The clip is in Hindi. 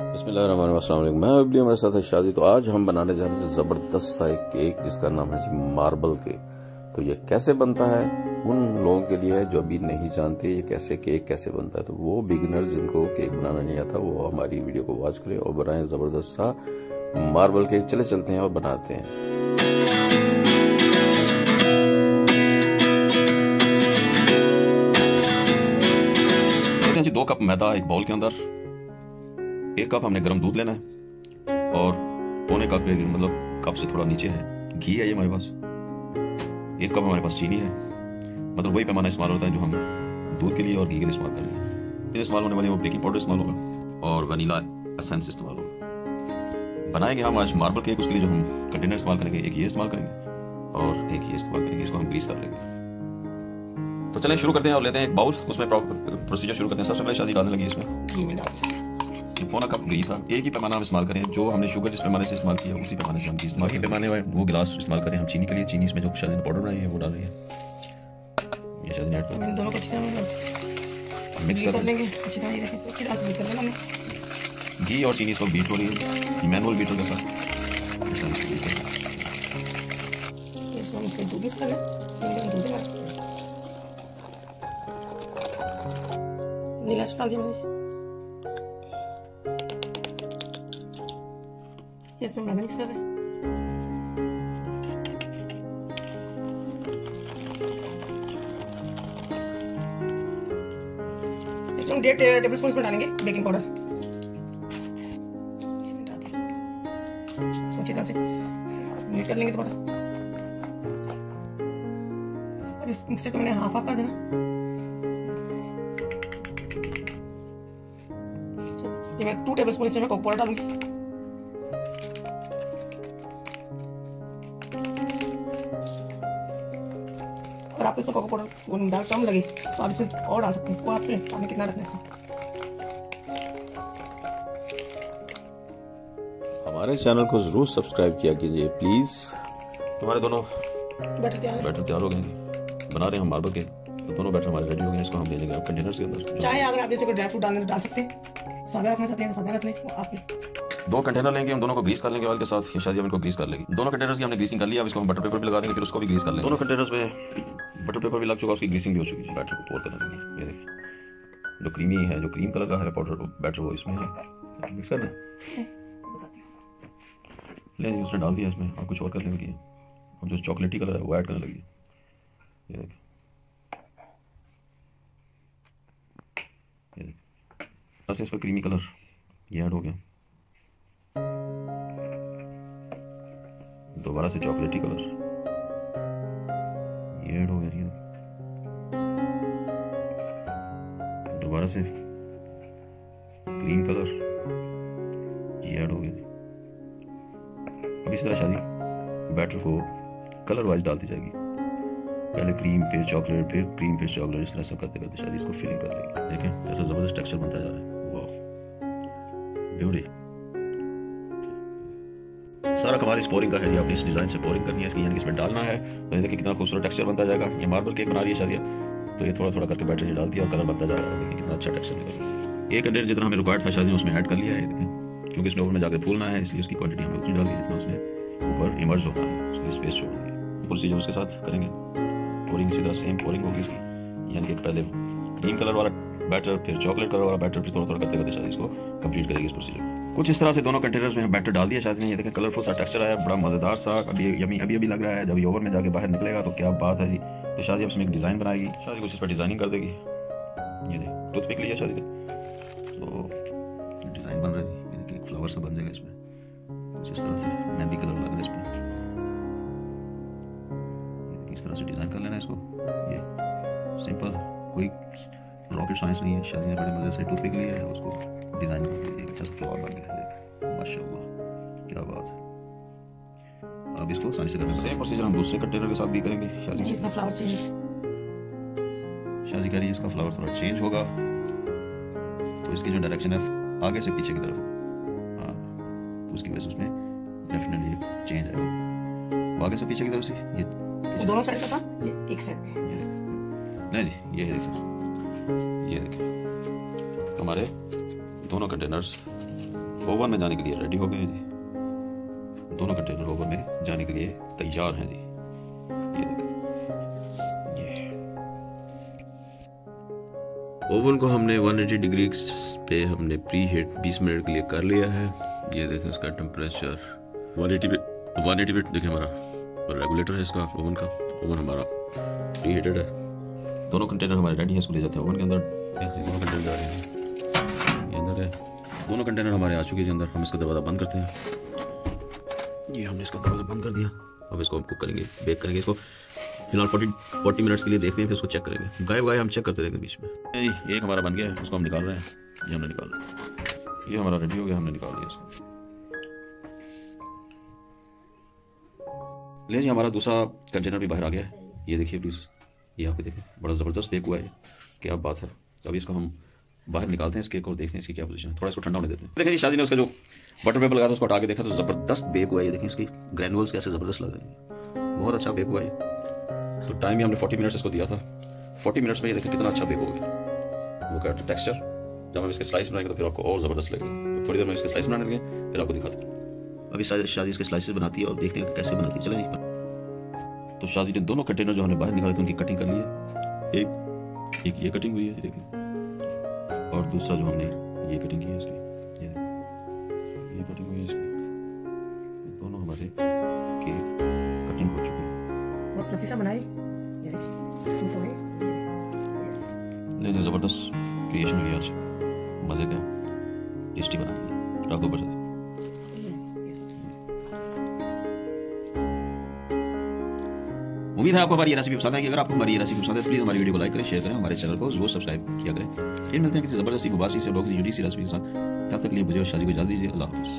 बिस्मिल्लाहिर्रहमानिर्रहीम। मैं अभी हमारे साथ है शादी। तो आज हम बनाने जा रहे हैं ज़बरदस्त सा एक केक जिसका नाम है जी मार्बल केक। तो ये कैसे बनता है उन लोगों के लिए जो अभी नहीं जानते ये केक कैसे बनता है। तो वो बिगिनर जिनको केक बनाना नहीं आता वो हमारी वीडियो को वॉच करें और बनाएं ज़बरदस्त सा मार्बल केक। चले चलते हैं और बनाते हैं। जी 2 कप मैदा एक बाउल के अंदर, 1 कप हमने गर्म दूध लेना है और पौने कप मतलब कप से थोड़ा नीचे है घी है ये हमारे पास। 1 कप हमारे पास चीनी है, मतलब वही पैमाना इस्तेमाल होता है जो हम दूध के लिए और घी के लिए इस्तेमाल करेंगे। इस्तेमाल होने वाले वो बेकिंग पाउडर इस्तेमाल होगा और वनीला एसेंस इस्तेमाल होगा। बनाएंगे हम आज मार्बल केक, उसके लिए जो हम कंटेनर इस्तेमाल करेंगे एक ये इस्तेमाल करेंगे और एक ये इस्तेमाल करेंगे। इसको हम ग्रीस कर लेंगे। तो चलें शुरू करते हैं और लेते हैं एक बाउल, उसमें प्रोसीजर शुरू करते हैं। सबसे पहले शादी डालने लगी इसमें घी में पौना कप घी था। एक ही पैमाना हम इस्तेमाल करें, जो हमने शुगर जिस पैमाने से इस्तेमाल किया उसी पैमाने से हम इस्तेमाल के पैमाने वो गिलास इस्तेमाल करें हम चीनी के लिए। चीनी इसमें जो शादी ने पाउडर बनाई है वो डाल रही है। ये शादी ने ऐड कर दोनों को अच्छी तरह मिक्स कर लेंगे। अच्छी तरह अच्छी तरह से मिक्स कर लेना है। घी और चीनी इसको बीट हो रही है मैनुअल बीटर के साथ। इसको हम इसको दूध मिक्स कर लें। नीला डाल दिया मैंने। इसमें मैदा मिक्स कर रहे हैं। इसमें हम 1.5 टेबल स्पून इसमें डालेंगे बेकिंग पाउडर। अच्छी तरह से मिक्स कर लेंगे दोबारा। और इस मिक्सचर को मैंने हाफ कर देना। ये मैं 2 टेबल स्पून इसमें मैं कोको पाउडर डालूंगी। अगर आपको इसमें कोको पाउडर दाल कम लगे तो आप इसमें और डाल सकते हैं। वो आपने कितना रखना है इसका। हमारे चैनल को जरूर सब्सक्राइब किया कीजिए प्लीज। तुम्हारे दोनों बैटर तैयार हो गए। बना रहे हैं हम मार्बल के, तो दोनों बैटर हमारे रेडी हो गए। इसको हम ले लेंगे अब कंटेनर के अंदर। चाहे अगर आप इसमें ड्राई फ्रूट डालना डाल सकते हैं, सादा रखना चाहते हैं तो सादा रख लें। आप 2 कंटेनर लेंगे, हम दोनों को ग्रीस कर लेंगे ऑयल के साथ। ये शादी इनको ग्रीस कर लेगी। दोनों कंटेनर्स की हमने ग्रीसिंग कर लिया। अब इसको हम बटर पेपर भी लगा देंगे, फिर उसको भी ग्रीस कर लेंगे। दोनों कंटेनर्स में बटर पेपर भी लग चुका, उसकी ग्रीसिंग भी हो चुकी है। बैटर को पोर करने के लिए ये देखिए जो क्रीमी है, जो क्रीम कलर का है पाउडर बैटर वो इसमें है। मिक्स करना ले उसने डाल दिया इसमें। और कुछ और करने लगी और जो चॉकलेटी कलर है वो ऐड करने लगी। ये देखिए इस पर क्रीमी कलर ये ऐड हो गया। दोबारा से चॉकलेटी कलर ये ऐड हो गया। दोबारा से क्रीम कलर ये ऐड हो गया। अब इस तरह शादी बैटर को कलर वाइज डालती जाएगी। पहले क्रीम फिर चॉकलेट फिर क्रीम फिर चॉकलेट, इस तरह सब करते करते शादी इसको फिलिंग कर लेगी। देखें जैसा जबरदस्त टेक्सचर बनता जा रहा है। ब्यूटी सारा कमाल इस पोरिंग का है। ये आपने इस डिजाइन से पोरिंग करनी है इसकी, यानी इसमें डालना है। तो ये देखिए कितना खूबसूरत टेक्सचर बनता जाएगा। ये मार्बल केक बना रही है शादिया, तो ये थोड़ा थोड़ा करके बैटर ये डाल दिया और कलर बनता जा रहा है। देखिए कितना अच्छा टेक्सचर निकल रहा है। 1 कंटेनर जितना हमें रिक्वायर्ड था शादी उसमें ऐड कर लिया है। देखिए क्योंकि इसमें ओवन में जाकर फूलना है इसलिए उसकी क्वांटिटी हमें उतनी डाल दी जितना उसमें ऊपर इमर्ज होता है। उसकी स्पेस छोड़ दी। प्रोसीजर उसके साथ करेंगे। पोरिंग इसी तरह सेम पोरिंग होगी इसकी, यानी कि पहले क्रीम कलर वाला बैटर फिर चॉकलेट कलर वाला बैटर, फिर थोड़ा थोड़ा करते करते शादी इसको कंप्लीट करेगी इस प्रोसीजर। कुछ इस तरह से दोनों कंटेनर्स में बैटर डाल दिया शादी ने। ये देखें कलरफुल सा टेक्सचर आया, बड़ा मजेदार सा। अभी लग रहा है जब ये ओवन में जाके बाहर निकलेगा तो क्या बात है जी। तो शादी अब इसमें एक डिजाइन बनाएगी। शादी कुछ इस पर डिजाइनिंग कर देगी। ये देख टूथपिक लिया शादी ने, तो डिजाइन बन रही है। ये देखिए एक फ्लावर सा बन जाएगा इसमें। कुछ इस तरह से मेहंदी कलर लग रहा है इसमें। इस तरह से डिजाइन कर लेना है इसको। ये सिंपल कोई रॉकेट साइंस नहीं है। शादी ने बड़े मजे से टूथपिक लिया है, उसको डिजाइन कर दिया। अच्छा सा फ्लावर बन गया माशाल्लाह, क्या बात है। अब इसको आसानी से करना है। सेम प्रोसीजर हम दूसरे कंटेनर के साथ भी करेंगे। शादी इसका फ्लावर चेंज, शादी कह रही है इसका फ्लावर थोड़ा चेंज होगा, तो इसकी जो डायरेक्शन है आगे से पीछे की तरफ, हाँ तो उसकी वजह से उसमें डेफिनेटली चेंज आएगा। वो आगे से पीछे की तरफ से ये दोनों साइड का था, ये एक साइड पे नहीं जी। ये देखिए हमारे दोनों कंटेनर्स ओवन में जाने के लिए रेडी हो गए हैं जी। दोनों कंटेनर ओवन में जाने के लिए तैयार हैं जी। ये देखें, ये ओवन को हमने 180 डिग्री पे हमने प्री हीट 20 मिनट के लिए कर लिया है। ये देखें इसका टेम्परेचर 180 पे देखें। हमारा रेगुलेटर है इसका ओवन का। ओवन हमारा प्री हीटेड है। दोनों कंटेनर हमारे रेडी हैं, इसको ले जाते हैं ओवन के अंदर। दोनों कंटेनर जा रहे हैं, ये अंदर है। दोनों कंटेनर हमारे आ चुके हैं अंदर। हम इसका दरवाज़ा बंद करते हैं। ये हमने इसका दरवाज़ा बंद कर दिया। अब इसको हम कुक करेंगे, बेक करेंगे इसको। फिलहाल 40 मिनट्स के लिए देखते हैं, फिर इसको चेक करेंगे। गाय हम चेक करते रहेंगे बीच में। एक हमारा बन गया है, उसको हम निकाल रहे हैं। ये हमने निकाल लिया। ये हमारा रेडी हो गया, हमने निकाल लिया इसको। ले जी, हमारा दूसरा कंटेनर भी बाहर आ गया है। ये देखिए प्लीज़, ये आप देखें, बड़ा ज़बरदस्त बेक हुआ है। क्या बात है। अभी इसको हम बाहर निकालते हैं, इसके और देखते हैं इसकी क्या पोजीशन है। थोड़ा इसको ठंडा होने देते हैं। देखिए शादी ने उसका जो बटर पेपर लगाया था उसको हटा के देखा तो ज़बरदस्त बेक हुआ है। ये देखिए इसकी ग्रैनुअल्स कैसे ज़बरदस्त लग रहे हैं। बहुत अच्छा बेक हुआ है। तो टाइम भी हमने 40 मिनट्स इसको दिया था। 40 मिनट्स में ये देखिए कितना अच्छा बेक हो गया। वो क्या टेक्सचर, जब हम इसके स्लाइस बनाएंगे तो फिर आपको और ज़बरदस्त लगेगा। तो थोड़ी देर में इसके स्लाइस बनाने लगे, फिर आपको दिखाते हैं। अभी शादी इसके स्लाइसेस बनाती है और देखते हैं कैसे बनाती है। चलिए, तो शादी ने दोनों कंटेनर जो हमने बाहर निकाले थे उनकी कटिंग कर ली है। एक ये कटिंग हुई है देखिए, और दूसरा जो हमने ये कटिंग की है इसकी, ये कटिंग हुई है इसकी। दोनों हमारे के कटिंग हो चुके हैं। बहुत नफीसा बनाई, ये देखिए तो है। लेकिन ज़बरदस्त क्रिएशन हुई आज, मज़े का टेस्टी बना लिया। स्टॉक ऊपर से उम्मीद है आपको हमारी रेसिपी पसंद आएगी। अगर आपको हमारी रेसिपी पसंद है तो प्लीज़ हमारी वीडियो को लाइक करें, शेयर करें, हमारे चैनल को जरूर सब्सक्राइब किया करें। फिर मिलते हैं किसी ज़बरदस्ती मुबासी से लोग यूडी सी रेसिपी के साथ। तब तक के लिए मुझे और शादी को इजाज़त दीजिए। अल्लाह हाफ़िज़।